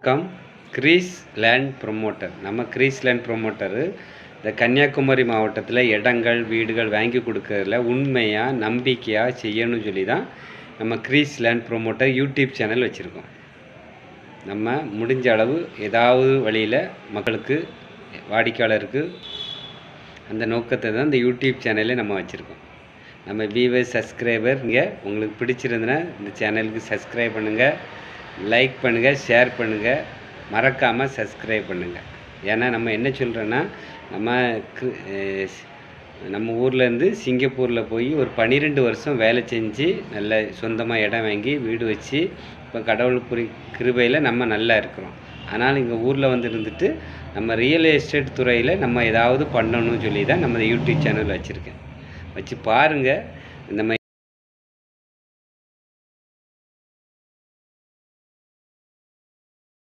வணக்கம். Grace Land promoter. நம்ம Grace Land promoter இந்த கன்னியாகுமரி மாவட்டத்தில் இடங்கள் வீடுகள் வாங்கி கொடுக்கறதுல உண்மையாக நம்பிக்கையாக செய்யணும்னு சொல்லி தான் நம்ம Grace Land promoter YouTube channel வச்சுருக்கோம். நம்ம முடிஞ்ச அளவு ஏதாவது வழியில் மக்களுக்கு வாடிக்கையாளருக்கு அந்த நோக்கத்தை தான் இந்த யூடியூப் சேனலே நம்ம வச்சுருக்கோம். நம்ம வியூவர்ஸ் சப்ஸ்கிரைபர் இங்கே உங்களுக்கு பிடிச்சிருந்துன்னா இந்த சேனலுக்கு சப்ஸ்கிரைப் பண்ணுங்கள், லைக் பண்ணுங்கள், ஷேர் பண்ணுங்கள், மறக்காமல் சப்ஸ்கிரைப் பண்ணுங்கள். ஏன்னா நம்ம என்ன சொல்கிறோன்னா நம்ம ஊர்லேருந்து சிங்கப்பூரில் போய் ஒரு 12 வருஷம் வேலை செஞ்சு நல்ல சொந்தமாக இடம் வாங்கி வீடு வச்சு இப்போ கடவுள் கிருபையில் நம்ம நல்லா இருக்கிறோம். ஆனால் இங்கே ஊரில் வந்து இருந்துட்டு நம்ம ரியல் எஸ்டேட் துறையில் நம்ம ஏதாவது பண்ணணும்னு சொல்லி தான் நம்ம யூடியூப் சேனல் வச்சுருக்கேன். வச்சு பாருங்கள். நம்ம